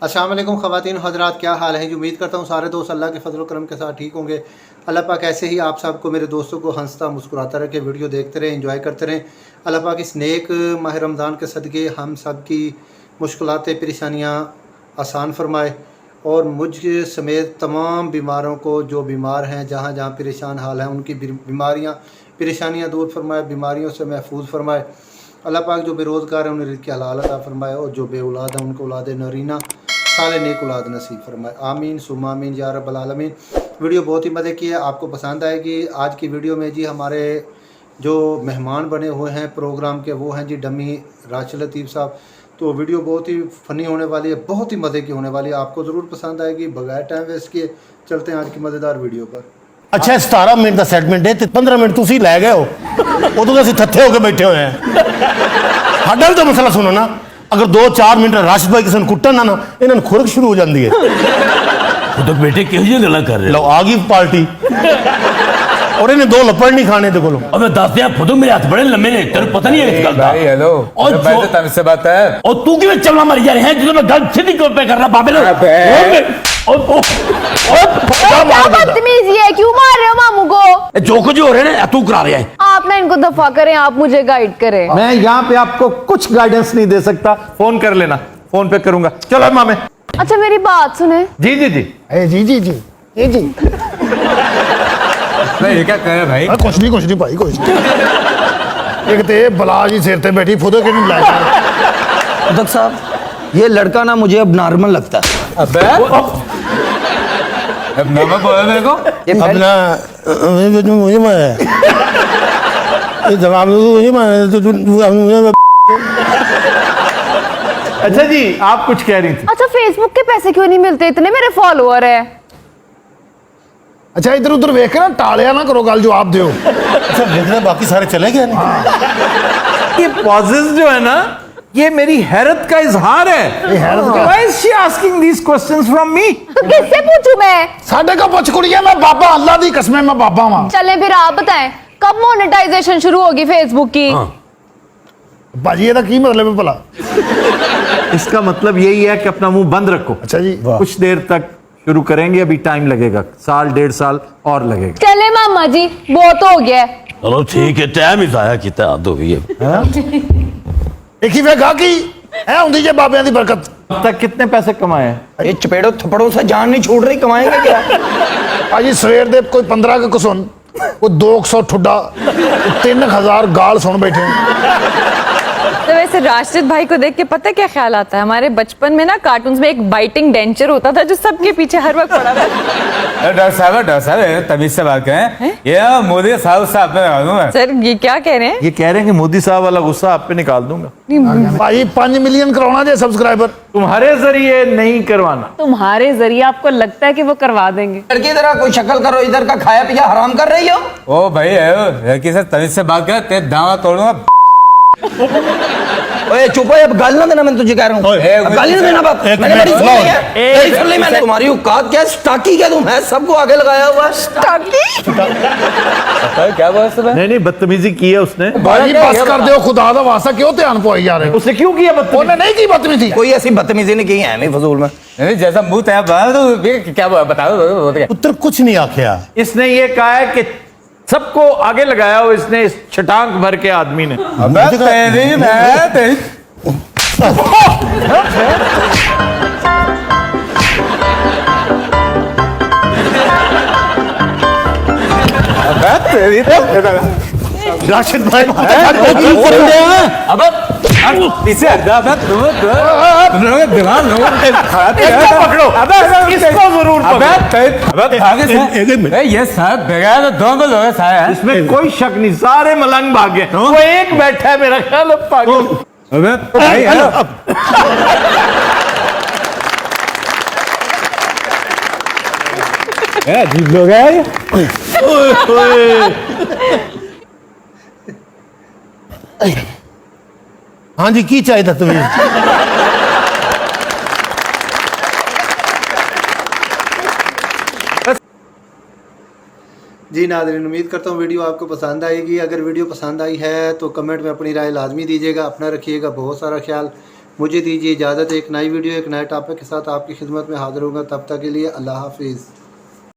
अस्सलाम वालेकुम ख़वातीन हज़रात, क्या हाल है जी। उम्मीद करता हूँ सारे दोस्त अल्लाह के फजल करम के साथ ठीक होंगे। अल्लाह पाक ऐसे ही आप सबको, मेरे दोस्तों को हंसता मुस्कुराता रखे, वीडियो देखते रहें, एंजॉय करते रहें। अल्लाह पाक इस नेक माह रमज़ान के सदक़े हम सब की मुश्किलातें परेशानियाँ आसान फरमाए और मुझ समेत तमाम बीमारों को, जो बीमार हैं, जहाँ जहाँ परेशान हाल हैं, उनकी बीमारियाँ परेशानियाँ दूर फरमाए, बीमारियों से महफूज फरमाए। अल्लाह पाक जो बेरोज़गार हैं उन्हें रिज़्क़ हलाल अता फरमाए और जो बेऔलाद हैं उनको औलाद नरीना साले नेक औलाद नसीब फरमाए। आमीन सुम्मा आमीन या रब्बल आलमीन। वीडियो बहुत ही मज़े की है, आपको पसंद आएगी। आज की वीडियो में जी हमारे जो मेहमान बने हुए हैं प्रोग्राम के, वो हैं जी डमी राशिद लतीफ़ साहब। तो वीडियो बहुत ही फ़नी होने वाली है, बहुत ही मज़े की होने वाली है, आपको ज़रूर पसंद आएगी। बगैर टाइम वेस्ट किए चलते हैं आज की मज़ेदार वीडियो पर। अच्छा 17 मिनट का सेगमेंट है, 15 मिनट तुसी लै गए हो, उदों असीं थत्थे होके बैठे हुए हैं। साडा भी तो मसला सुनो ना, अगर 2-4 मिनट राशिद भाई किसी कुट्टन ना इन्होंने खुरक शुरू हो जाती है। तो बेटे किहो गल्लां कर रहे लो आ गई पार्टी और इन्हें 2 लपड़ नहीं खाने ते कोलो। अब मैं दस दिया फुदू, मेरे हाथ बड़े लंबे ने, तेरे पता नहीं है इस गल दा। हेलो और भाई तो तब से बात है। और तू किवें चलना मर जा रहे हैं, जो मैं गल सीधी क्यों पे कर रहा बाबे क्या बदतमीजी है, क्यों मार रहे हो मामू को? जो कुछ हो रहे हैं तू करा रहा है। आप ना इनको दफा करें, आप मुझे गाइड करें। मैं यहाँ पे आपको कुछ गाइडेंस नहीं दे सकता, फोन कर लेना, फोन पे करूंगा। चलो मामे। अच्छा मेरी बात सुने। जी जी जी जी जी जी ये जी ये क्या कह रहे भाई? कुछ नहीं भाई, कुछ नहीं। एक ते बला जी सिर ते बैठी फुदो के नहीं लाया। अध्यक्ष साहब, ये लड़का ना मुझे अब नॉर्मल लगता है। अबे अब नामा बोला मेरे को। ये अब ना मुझे मारा ये जवाब मुझे मारा तो अच्छा जी, आप कुछ कह रही थी। अच्छा फेसबुक के पैसे क्यों नहीं मिलते, इतने मेरे फॉलोअर है। अच्छा इधर उधर वेख के ना टालिया ना करो, गल जवाब दो। अच्छा देखना बाकी सारे चले गए ना। ये पॉजेस जो है ना, ये मेरी हैरत का इजहार है। Why is she asking these questions from me? तो किससे पूछूं मैं? साढ़े का पुछ कुड़िया, मैं बाबा अल्लाह दी कसम है, मैं बाबा वहां। चले फिर आप बताएं कब मोनेटाइजेशन शुरू होगी फेसबुक की? भाजी ये की मतलब है भला? इसका मतलब यही है कि अपना मुंह बंद रखो। अच्छा जी, कुछ देर तक शुरू करेंगे, अभी टाइम लगेगा, 1.5 साल और लगेगा। चले मामा जी, बहुत हो गया। चलो ठीक है, टाइम ही जाया कितना हद हो गई है। एक ही वे गा की है हुंदी जे बाबियां दी बरकत। अब तक कितने पैसे कमाए हैं? ये चपेड़ों थप्पड़ों से जान नहीं छोड़ रही, कमाएंगे क्या? भाजी सवेर दे कोई 15 का कुसुन, कोई 200 ठुड्डा, 3000 गाल सुन बैठे। तो वैसे राशिद भाई को देख के पता क्या ख्याल आता है, हमारे बचपन में ना कार्टून्स में एक बाइटिंग डेंचर होता था जो सबके पीछे हर वक्त पड़ा था। डॉक्टर साहब तमीज से बात करें। ये मोदी साहब से आप पे निकाल दूंगा। सर ये क्या कह रहे हैं? ये कह रहे हैं कि मोदी साहब वाला गुस्सा आप पे निकाल दूंगा। भाई 5 मिलियन करवाना जे सब्सक्राइबर तुम्हारे जरिए नहीं करवाना। तुम्हारे जरिए आपको लगता है कि वो करवा देंगे? लड़की इधर कोई शक्ल करो, इधर का खाया पिया हराम कर रही हो। ओ भाई लड़की से तमीज से बात कर, तेरे दावा तोड़ूंगा। ओए चुप हो, अब गाली ना देना, मैं तुझे कह रहा हूँ। अब गाली ना देना बाप, मैंने बड़ी सुन ली है, बड़ी सुन ली मैंने। तुम्हारी औकात क्या है? स्टाकी क्या तुम है? सबको आगे लगाया हुआ है। स्टाकी क्या बात है? नहीं बदतमीजी की है उसने। भाई बस कर दो, खुदा दा वास्ता क्यों ध्यान पोई जा रहे हो? उसने क्यों किया बदतमीजी? उन्होंने नहीं की बदतमीजी। कोई ऐसी बदतमीजी नहीं की है नहीं फजूल में। नहीं जैसा मुंह तय तो क्या बता दो। पुत्र कुछ नहीं आख्या। इसने ये कहा है कि सबको आगे लगाया हो इसने, इस छटांग भर के आदमी ने। राशिद भाई पीछे पकड़ो, इसको जरूर ये साहब बगैर दो लोग साहब, इसमें कोई शक नहीं, सारे मलंग भाग गए, वो एक बैठा है मेरा ख्याल है पागल। अबे भाई हेलो अजीब लोग है। हाँ जी की चाहिए था तुम्हें? जी नाज़रीन, उम्मीद करता हूँ वीडियो आपको पसंद आएगी। अगर वीडियो पसंद आई है तो कमेंट में अपनी राय लाजमी दीजिएगा। अपना रखिएगा बहुत सारा ख्याल। मुझे दीजिए इजाज़त। एक नई वीडियो एक नए टॉपिक के साथ आपकी खिदमत में हाजिर होगा। तब तक के लिए अल्लाह हाफिज़।